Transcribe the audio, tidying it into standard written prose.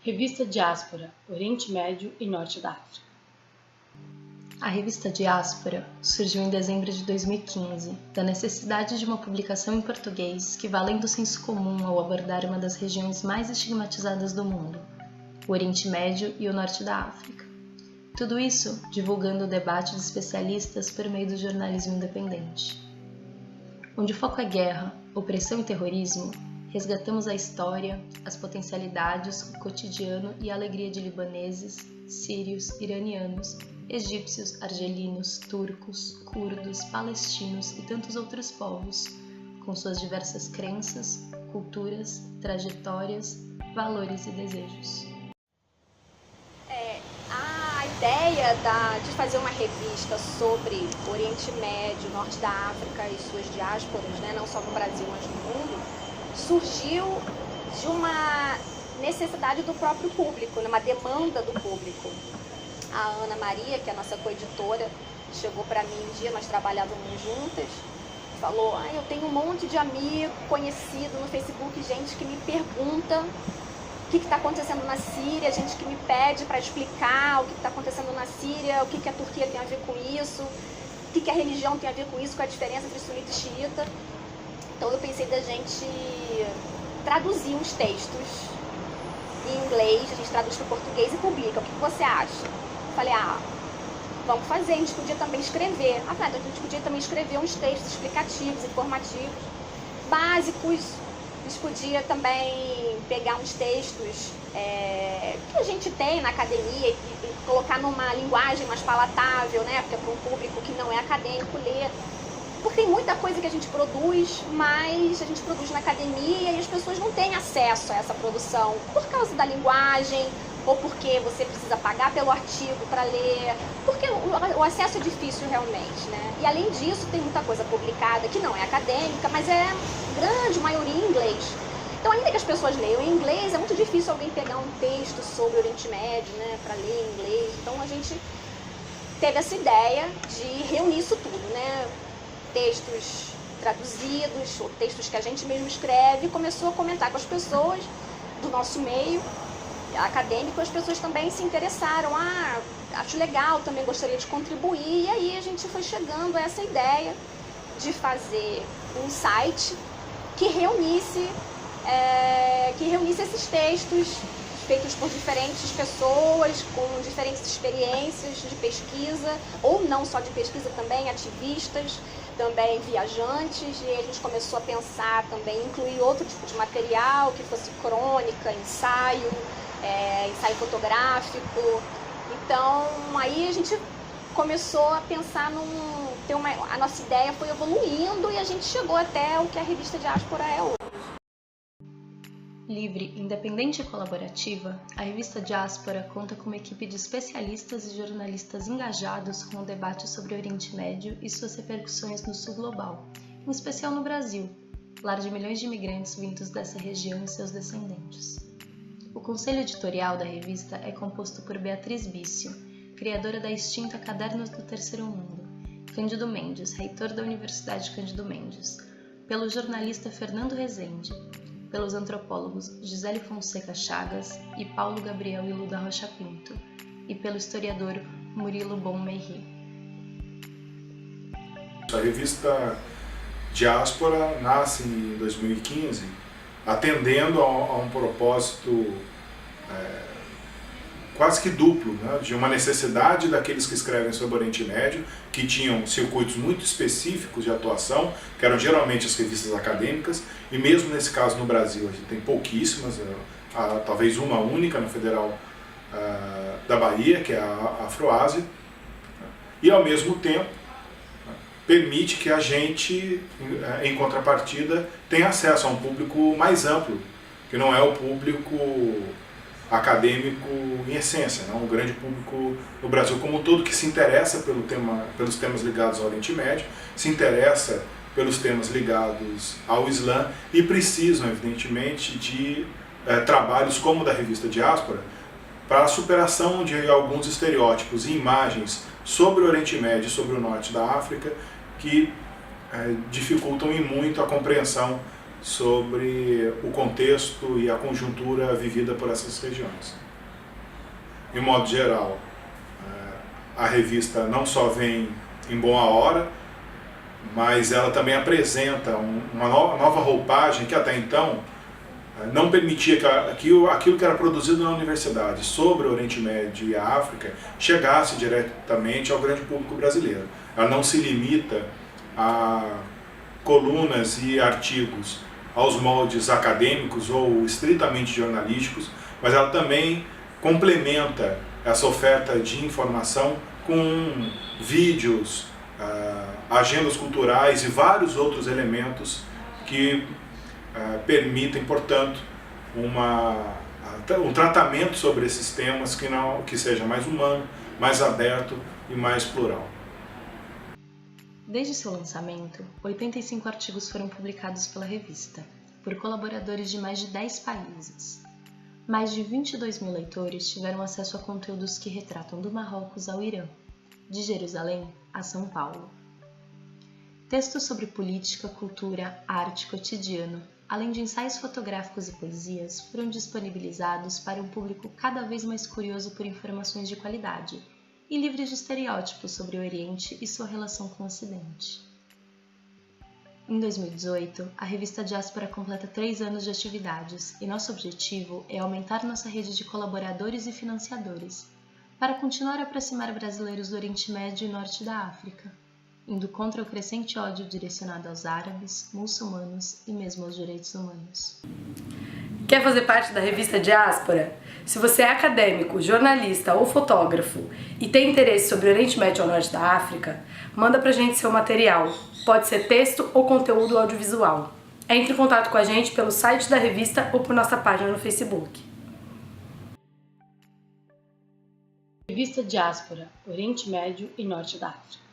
Revista Diáspora, Oriente Médio e Norte da África. A revista Diáspora surgiu em dezembro de 2015, da necessidade de uma publicação em português que vá além do senso comum ao abordar uma das regiões mais estigmatizadas do mundo, o Oriente Médio e o Norte da África. Tudo isso divulgando o debate de especialistas por meio do jornalismo independente. Onde o foco é guerra, opressão e terrorismo, resgatamos a história, as potencialidades, o cotidiano e a alegria de libaneses, sírios, iranianos, egípcios, argelinos, turcos, curdos, palestinos e tantos outros povos, com suas diversas crenças, culturas, trajetórias, valores e desejos. A ideia de fazer uma revista sobre o Oriente Médio, Norte da África e suas diásporas, não só no Brasil, mas no mundo, surgiu de uma necessidade do próprio público, uma demanda do público. A Ana Maria, que é a nossa coeditora, chegou para mim um dia, nós trabalhávamos juntas, falou: eu tenho um monte de amigo, conhecido no Facebook, gente que me pergunta o que está acontecendo na Síria, gente que me pede para explicar o que está acontecendo na Síria, o que a Turquia tem a ver com isso, o que a religião tem a ver com isso, qual é a diferença entre sunita e xiita. Então eu pensei da gente traduzir uns textos em inglês, a gente traduz para o português e publica. O que você acha? Falei, vamos fazer, a gente podia também escrever. Então a gente podia também escrever uns textos explicativos, informativos, básicos. A gente podia também pegar uns textos que a gente tem na academia e colocar numa linguagem mais palatável, porque para um público que não é acadêmico ler. Porque tem muita coisa que a gente produz, mas a gente produz na academia e as pessoas não têm acesso a essa produção por causa da linguagem, ou porque você precisa pagar pelo artigo para ler, porque o acesso é difícil realmente, E além disso, tem muita coisa publicada que não é acadêmica, mas é grande maioria em inglês. Então, ainda que as pessoas leiam em inglês, é muito difícil alguém pegar um texto sobre o Oriente Médio, para ler em inglês. Então, a gente teve essa ideia de reunir isso tudo, textos traduzidos, ou textos que a gente mesmo escreve, e começou a comentar com as pessoas do nosso meio acadêmico. As pessoas também se interessaram, acho legal, também gostaria de contribuir, e aí a gente foi chegando a essa ideia de fazer um site que reunisse esses textos feitos por diferentes pessoas, com diferentes experiências de pesquisa, ou não só de pesquisa também, ativistas, também viajantes, e a gente começou a pensar também em incluir outro tipo de material, que fosse crônica, ensaio fotográfico. Então, aí a gente começou a pensar a nossa ideia foi evoluindo e a gente chegou até o que a revista Diáspora é hoje. Livre, independente e colaborativa, a revista Diáspora conta com uma equipe de especialistas e jornalistas engajados com o debate sobre o Oriente Médio e suas repercussões no sul global, em especial no Brasil, lar de milhões de imigrantes vindos dessa região e seus descendentes. O conselho editorial da revista é composto por Beatriz Bício, criadora da extinta Cadernos do Terceiro Mundo, Cândido Mendes, reitor da Universidade Cândido Mendes, pelo jornalista Fernando Rezende, pelos antropólogos Gisele Fonseca Chagas e Paulo Gabriel Ilu da Rocha Pinto, e pelo historiador Murilo Bonmerri. A revista Diáspora nasce em 2015, atendendo a um propósito quase que duplo, de uma necessidade daqueles que escrevem sobre o Oriente Médio, que tinham circuitos muito específicos de atuação, que eram geralmente as revistas acadêmicas, e mesmo nesse caso no Brasil a gente tem pouquíssimas, talvez uma única na Federal da Bahia, que é a Afroásia, e ao mesmo tempo permite que a gente, em contrapartida, tenha acesso a um público mais amplo, que não é o público acadêmico em essência, o grande público no Brasil como um todo que se interessa pelos temas ligados ao Oriente Médio, se interessa pelos temas ligados ao Islã e precisam, evidentemente, de trabalhos como o da revista Diáspora para a superação de alguns estereótipos e imagens sobre o Oriente Médio e sobre o Norte da África que dificultam e muito a compreensão sobre o contexto e a conjuntura vivida por essas regiões. De modo geral, a revista não só vem em boa hora, mas ela também apresenta uma nova roupagem que até então não permitia que aquilo que era produzido na universidade sobre o Oriente Médio e a África chegasse diretamente ao grande público brasileiro. Ela não se limita a colunas e artigos aos moldes acadêmicos ou estritamente jornalísticos, mas ela também complementa essa oferta de informação com vídeos, agendas culturais e vários outros elementos que permitem, portanto, um tratamento sobre esses temas que seja mais humano, mais aberto e mais plural. Desde seu lançamento, 85 artigos foram publicados pela revista, por colaboradores de mais de 10 países. Mais de 22 mil leitores tiveram acesso a conteúdos que retratam do Marrocos ao Irã, de Jerusalém a São Paulo. Textos sobre política, cultura, arte, cotidiano, além de ensaios fotográficos e poesias, foram disponibilizados para um público cada vez mais curioso por informações de qualidade e livres de estereótipos sobre o Oriente e sua relação com o Ocidente. Em 2018, a revista Diáspora completa 3 anos de atividades e nosso objetivo é aumentar nossa rede de colaboradores e financiadores, para continuar a aproximar brasileiros do Oriente Médio e Norte da África, indo contra o crescente ódio direcionado aos árabes, muçulmanos e mesmo aos direitos humanos. Quer fazer parte da revista Diáspora? Se você é acadêmico, jornalista ou fotógrafo e tem interesse sobre o Oriente Médio ou Norte da África, manda pra gente seu material. Pode ser texto ou conteúdo audiovisual. Entre em contato com a gente pelo site da revista ou por nossa página no Facebook. Revista Diáspora, Oriente Médio e Norte da África.